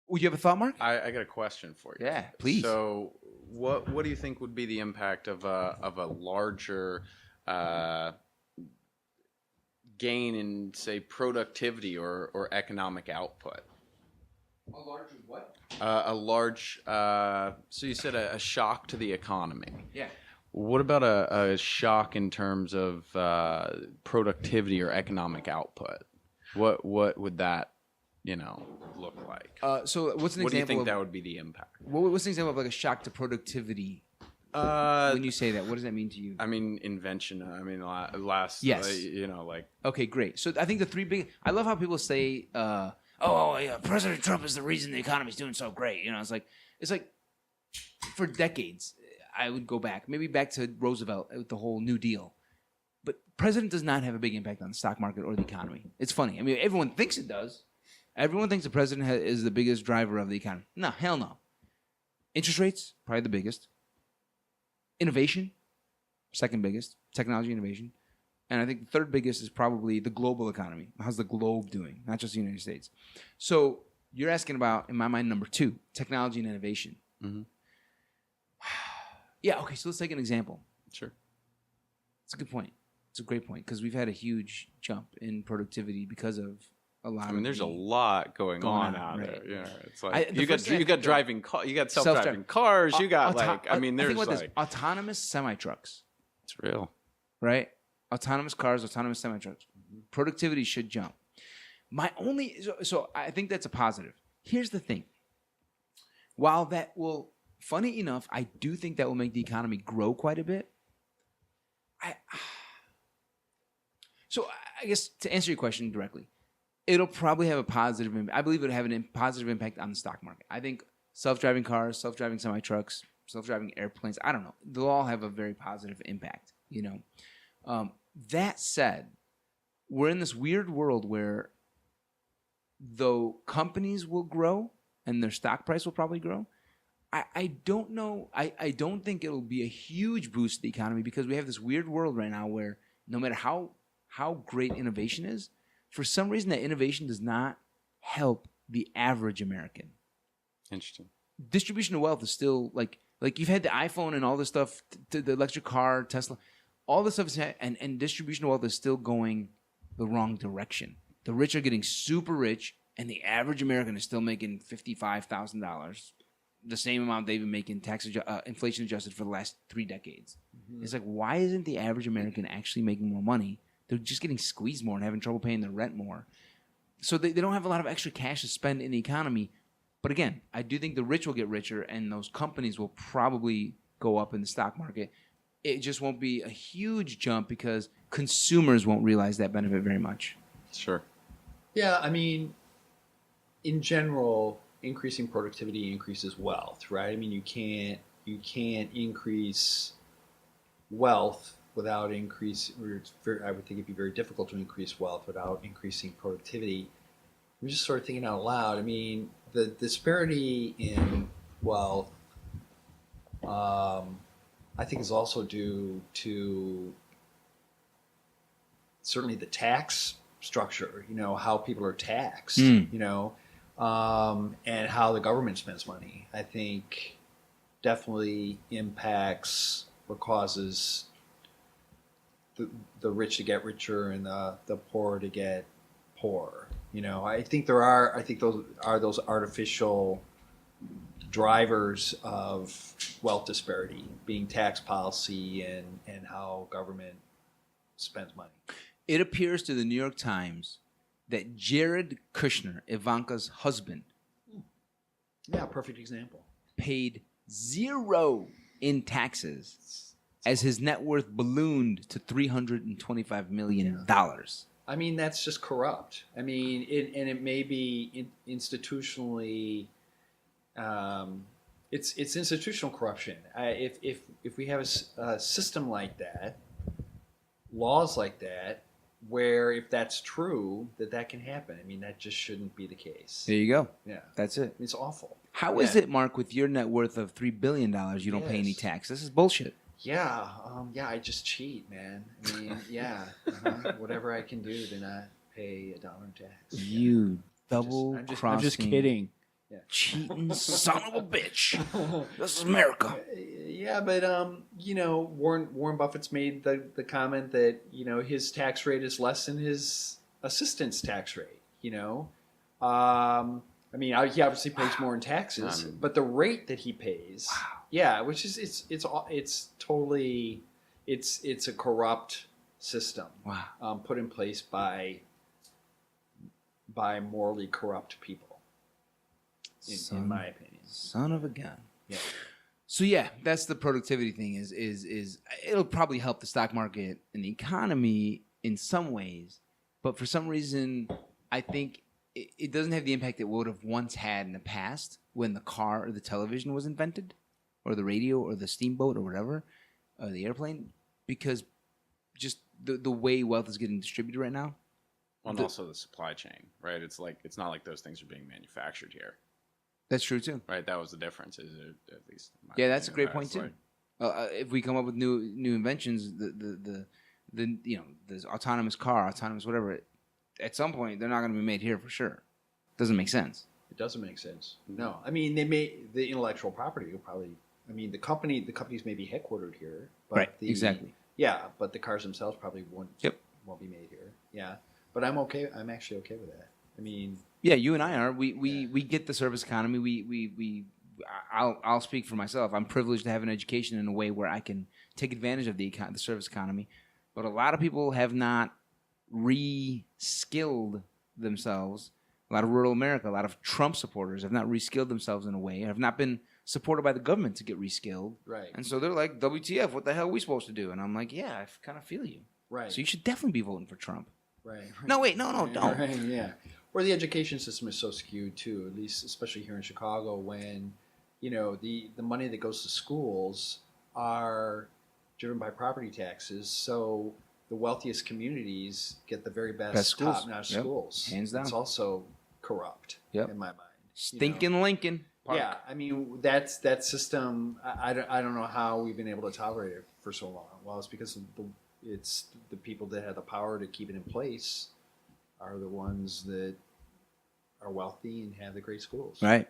Would you have a thought, Mark? I got a question for you. Yeah, please. So, what do you think would be the impact of a larger gain in, say, productivity or economic output? A larger what? A large. So you said a shock to the economy. Yeah. What about a shock in terms of productivity or economic output? What would that, look like? So what's an What do you example think of that would be the impact? what's an example of like a shock to productivity? When you say that, what does that mean to you? I mean, invention. I mean, last. Yes. Like. Okay, great. So I think the three big. I love how people say, "Oh, yeah, President Trump is the reason the economy's doing so great." It's like for decades. I would go back, maybe back to Roosevelt with the whole New Deal. But president does not have a big impact on the stock market or the economy. It's funny. I mean, everyone thinks it does. Everyone thinks the president is the biggest driver of the economy. No, hell no. Interest rates, probably the biggest. Innovation, second biggest. Technology innovation. And I think the third biggest is probably the global economy. How's the globe doing? Not just the United States. So you're asking about, in my mind, number 2, technology and innovation. Mm-hmm. Yeah, okay, so let's take an example. Sure. It's a good point. It's a great point because we've had a huge jump in productivity because of a lot. I mean, there's a lot going on out right. there. Yeah, it's like you got driving cars, you got self-driving Self-driving. cars, you got there's think like autonomous semi-trucks, it's real. right? Autonomous cars, autonomous semi-trucks. Productivity should jump. So I think that's a positive. Here's the thing. While that will, funny enough, I do think that will make the economy grow quite a bit. So I guess to answer your question directly, it'll probably have a positive impact. I believe it'll have a positive impact on the stock market. I think self-driving cars, self-driving semi-trucks, self-driving airplanes, I don't know. They'll all have a very positive impact, That said, we're in this weird world where though companies will grow and their stock price will probably grow, I don't know. I don't think it'll be a huge boost to the economy because we have this weird world right now where no matter how great innovation is, for some reason that innovation does not help the average American. Interesting. Distribution of wealth is still like you've had the iPhone and all this stuff, the electric car, Tesla, all this stuff is, and distribution of wealth is still going the wrong direction. The rich are getting super rich, and the average American is still making $55,000, the same amount they've been making inflation adjusted for the last 3 decades. Mm-hmm. It's like, why isn't the average American actually making more money? They're just getting squeezed more and having trouble paying their rent more. So they don't have a lot of extra cash to spend in the economy. But again, I do think the rich will get richer and those companies will probably go up in the stock market. It just won't be a huge jump because consumers won't realize that benefit very much. Sure. Yeah, I mean, in general, increasing productivity increases wealth, right? I mean, you can't increase wealth without I would think it'd be very difficult to increase wealth without increasing productivity. I'm just sort of thinking out loud. I mean, the disparity in wealth, I think, is also due to certainly the tax structure, how people are taxed, and how the government spends money. I think definitely impacts or causes the rich to get richer and the poor to get poorer. I think those are those artificial drivers of wealth disparity, being tax policy and how government spends money. It appears to the New York Times that Jared Kushner, Ivanka's husband, yeah, perfect example, paid 0 in taxes as his net worth ballooned to $325 million. I mean, that's just corrupt. I mean, it may be institutionally, it's institutional corruption. If we have a system like that, laws like that, where if that's true, that can happen. I mean, that just shouldn't be the case. There you go. Yeah. That's it. It's awful. How is it, Mark, with your net worth of $3 billion, you don't pay any tax? This is bullshit. Yeah. I just cheat, man. I mean, yeah. Whatever I can do to not pay $1 in tax. You double-crossing. I'm just kidding. Yeah. Cheating son of a bitch. This is America. Yeah, but you know, Warren Buffett's made the comment that his tax rate is less than his assistant's tax rate. I mean, he obviously pays more in taxes, but the rate that he pays, yeah, which is it's totally it's a corrupt system, put in place by morally corrupt people. In my opinion, son of a gun. Yeah. So yeah, that's the productivity thing. Is it'll probably help the stock market and the economy in some ways, but for some reason, I think it doesn't have the impact it would have once had in the past when the car or the television was invented, or the radio or the steamboat or whatever, or the airplane, because just the way wealth is getting distributed right now. Well, and also the supply chain, right? It's not like those things are being manufactured here. That's true too. Right, that was the difference. Is it, at least? Yeah, that's a great point too. If we come up with new inventions, the there's autonomous car, autonomous whatever. At some point, they're not going to be made here for sure. Doesn't make sense. It doesn't make sense. No, I mean they may the intellectual property will probably. I mean the companies may be headquartered here, but right? Exactly. Yeah, but the cars themselves probably won't be made here. Yeah, but I'm okay. I'm actually okay with that. I mean. Yeah, you and I are. We get the service economy. I'll speak for myself. I'm privileged to have an education in a way where I can take advantage of the service economy. But a lot of people have not re-skilled themselves. A lot of rural America, a lot of Trump supporters have not re-skilled themselves in a way, have not been supported by the government to get re-skilled. Right. And so they're like, WTF, what the hell are we supposed to do? And I'm like, yeah, I kind of feel you. Right. So you should definitely be voting for Trump. Right. No, wait, no, don't. Right, yeah. Or the education system is so skewed too, at least especially here in Chicago, when the money that goes to schools are driven by property taxes. So the wealthiest communities get the very best top-notch schools. Hands down. It's also corrupt in my mind. Stinking Lincoln Park. Yeah, I mean that system. I don't know how we've been able to tolerate it for so long. Well, it's because it's the people that have the power to keep it in place are the ones that are wealthy and have the great schools. Right.